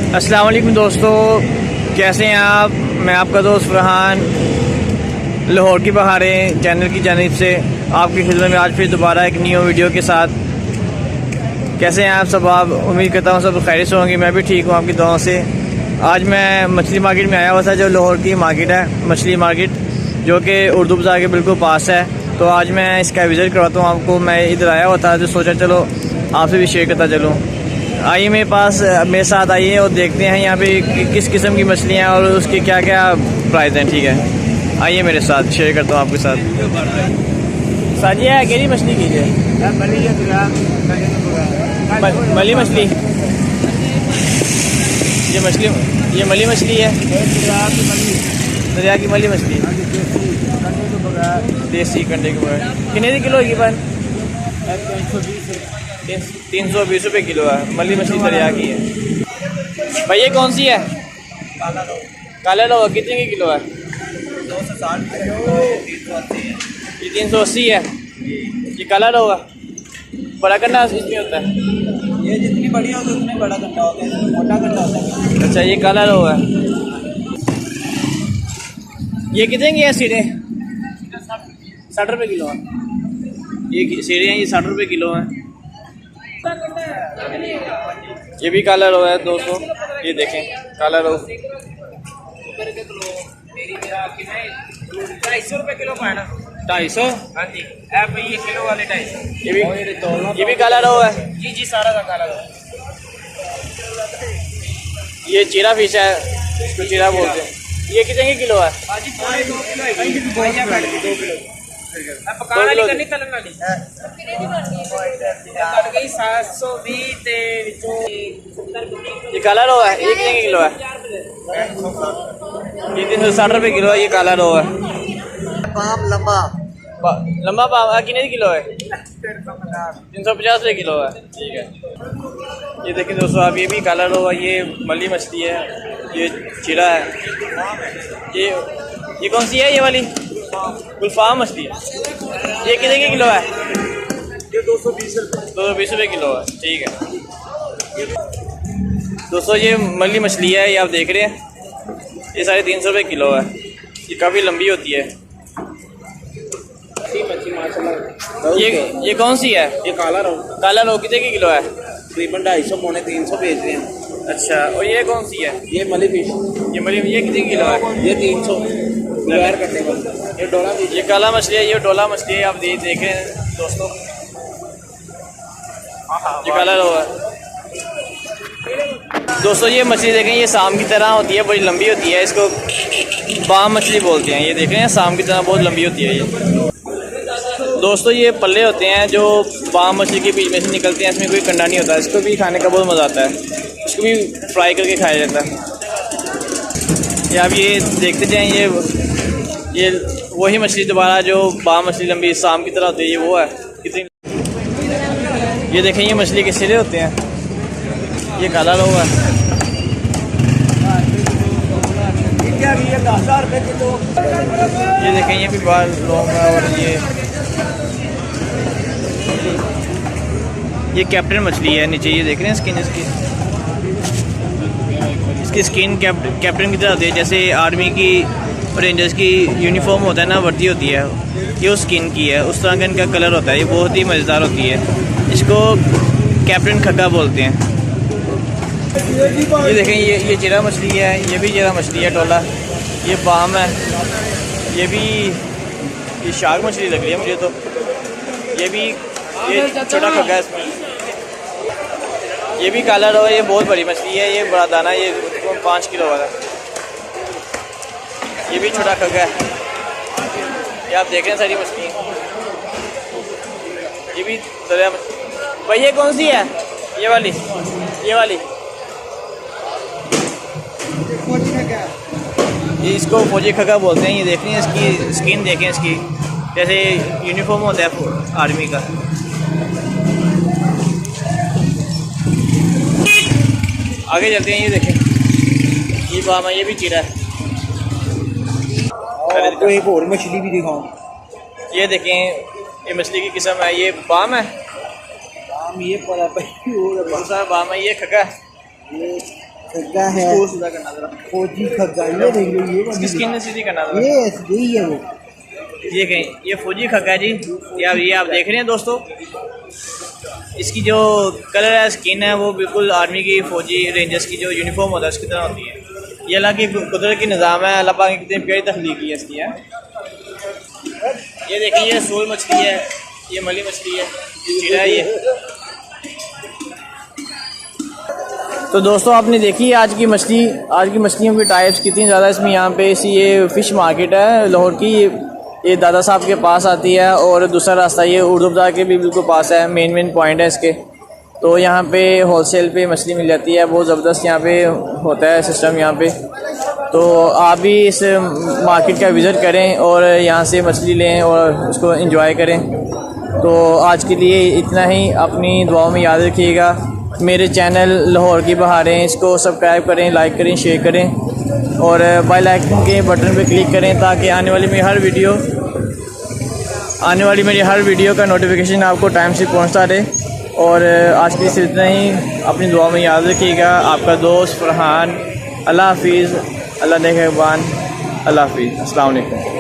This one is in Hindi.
अस्सलाम वालेकुम दोस्तों, कैसे हैं आप। मैं आपका दोस्त फरहान लाहौर की बहारें चैनल की जानिब से आपकी खिदमत में आज फिर दोबारा एक न्यू वीडियो के साथ। कैसे हैं आप सब। आप उम्मीद करता हूँ सब खैरियत से होंगे। मैं भी ठीक हूँ आपकी दुआओं से। आज मैं मछली मार्केट में आया हुआ था, जो लाहौर की मार्केट है, मछली मार्केट, जो कि उर्दू बाज़ार के बिल्कुल पास है। तो आज मैं इसका विज़िट करवाता हूँ आपको। मैं इधर आया हुआ था तो सोचा चलो आपसे भी शेयर करता चलूँ। आइए मेरे साथ आइए और देखते हैं यहाँ पे किस किस्म की मछलियाँ हैं और उसके क्या क्या प्राइस हैं। ठीक है, आइए मेरे साथ, शेयर करता हूँ आपके साथ। साजी है केरी मछली कीजिए, मली मछली। ये मली मछली है, दरिया की मली मछली, देसी कंडे के बगैर। कितने की किलो होगी बन? 320 रुपये किलो है। मली मछली दरिया की है। भाई ये कौन सी है? काला रोहू कितने की किलो है? ये 380 है। ये काला रोहू है। बड़ा कंडा इसमें होता है? ये जितनी बड़ी होगी उतनी बड़ा कंडा होता है, मोटा कंडा होता है। अच्छा, ये काला रोहू है। ये कितने की है सीढ़े? 60 रुपये किलो है। ये सीढ़े हैं, ये 60 रुपये किलो हैं। ये भी काला रोहू है दोस्तों, ये देखें काला रोहू। 250 रुपये किलो का है ना? 250? हाँ जी, आप ये किलो वाले 250। ये भी काला रोहू है। जी जी, सारा का काला रोहू। ये चीरा फिश है, इसको चीरा बोलते हैं। ये कितने की किलो है? हाँ जी, 2 किलो है। 2 किलो। अब पकाना नहीं करनी, तलन वाली कट गई 720 ये काला रोहू है। ये कितने की किलो है? ये 360 रुपये किलो है। ये काला रोहू है। पाम लंबा लंबा पाव कितने की किलो है? 350 रुपये किलो है। ठीक है, ये देखिए दोस्तों आप, ये भी काला रोहू है। ये मली मछली है, ये चीरा है। ये कौन सी है? ये वाली गुलफाम मछली है। ये कितने की किलो है? ये 220 रुपये किलो है। ठीक है दोस्तों, ये मली मछली है, ये आप देख रहे हैं। ये 350 रुपये किलो है। ये काफ़ी लंबी होती है। ये कौन सी है? ये काला रोहू। काला रोहू कितने की किलो है? तकरीबन 250 पौने 300 बेच रहे हैं। अच्छा, और ये कौन सी है? ये मली फिश, ये कितने की किलो है? ये 300 बगैर करने का। ये डोला फिश, ये काला मछली है, ये डोला मछली है। आप देखें दोस्तों, ये काला रोहू है। दोस्तों ये मछली देखें, ये शाम की तरह होती है, बड़ी लंबी होती है। इसको बाम मछली बोलते हैं। ये देख रहे हैं, शाम की तरह बहुत लंबी होती है ये। दोस्तों ये पल्ले होते हैं जो बाम मछली के बीच में से निकलते हैं। इसमें कोई कंडा नहीं होता। इसको भी खाने का बहुत मज़ा आता है। इसको भी फ्राई करके खाया जाता है। ये आप ये देखते जाएँ, ये वही मछली दोबारा जो बाम मछली लंबी शाम की तरह होती है, ये वो है। कितनी ये देखें, ये मछली के सिरे होते हैं। ये काला रोहू है। ये 10,000 रुपये किलो। ये देखें, ये भी बाल लॉन्ग है। और ये कैप्टन मछली है नीचे, ये देख रहे हैं स्किन इसकी स्किन कैप्टन की तरह होती है। जैसे आर्मी की रेंजर्स की यूनिफॉर्म होता है ना, वर्दी होती है, ये उस स्किन की है। उस तरह का इनका कलर होता है। ये बहुत ही मज़ेदार होती है। इसको कैप्टन खग्गा बोलते हैं। ये देखें, ये जीरा मछली है। ये भी जीरा मछली है, टोला। ये बाम है। ये शार्क मछली लग रही है मुझे तो। ये छोटा खग्गा है इसमें। ये भी काला रोहू है। ये बहुत बड़ी मछली है। ये बड़ा दाना, ये 5 किलो वाला। ये भी छोटा खग्गा है। ये आप देख रहे हैं सारी मछली। ये भी दरिया मछली। भाई ये कौन सी है? ये वाली ये इसको फौजी खग्गा बोलते हैं। ये देख रही हैं, इसकी स्किन देखें, इसकी जैसे यूनिफॉर्म होता है आर्मी का। आगे चलते हैं, ये देखें, ये बाम है। ये भी चीरा है। आपको एक और मछली भी दिखाऊं। ये देखें, ये मछली की किस्म है। ये बाम है। बाम ये पड़ा दूसरा बाम है। ये खग्गा है। ये खग्गा है, इसको सीधा करना जरा। फौजी खग्गा, ये देख लो, ये इसकी स्किन ने सीधी करना था। ये यही है वो। ये कहीं ये फौजी खग्गा है जी। ये आप देख रहे हैं दोस्तों, इसकी जो कलर है, स्किन है, वो बिल्कुल आर्मी की, फौजी रेंजर्स की जो यूनिफॉर्म होता है उसकी तरह होती है। ये अल्लाह की कुदरत की निज़ाम है, अल्लाह पाक की कितनी प्यारी तख्लीक की है इसकी है। ये देखिए, ये सोल मछली है, ये मली मछली है, चिड़ा है ये। तो दोस्तों आपने देखी आज की मछलियों की टाइप्स कितनी ज़्यादा इसमें यहाँ पे। इसी ये फ़िश मार्केट है लाहौर की, ये दादा साहब के पास आती है, और दूसरा रास्ता ये उर्दू बाज़ार के भी बिल्कुल पास है, मेन पॉइंट है इसके। तो यहाँ पे होलसेल पे मछली मिल जाती है, बहुत ज़बरदस्त यहाँ पे होता है सिस्टम यहाँ पे। तो आप भी इस मार्केट का विज़िट करें और यहाँ से मछली लें और उसको एंजॉय करें। तो आज के लिए इतना ही, अपनी दुआओं में याद रखिएगा। मेरे चैनल लाहौर की बहारें, इसको सब्सक्राइब करें, लाइक करें, शेयर करें और बेल आइकन के बटन पर क्लिक करें ताकि आने वाली मेरी हर वीडियो का नोटिफिकेशन आपको टाइम से पहुंचता रहे। और आज के लिए सिर्फ इतना ही, अपनी दुआ में याद रखिएगा। आपका दोस्त फरहान। अल्लाह हाफिज़, अल्लाह नेगहबान, अल्लाह हाफिज़, अस्सलाम वालेकुम।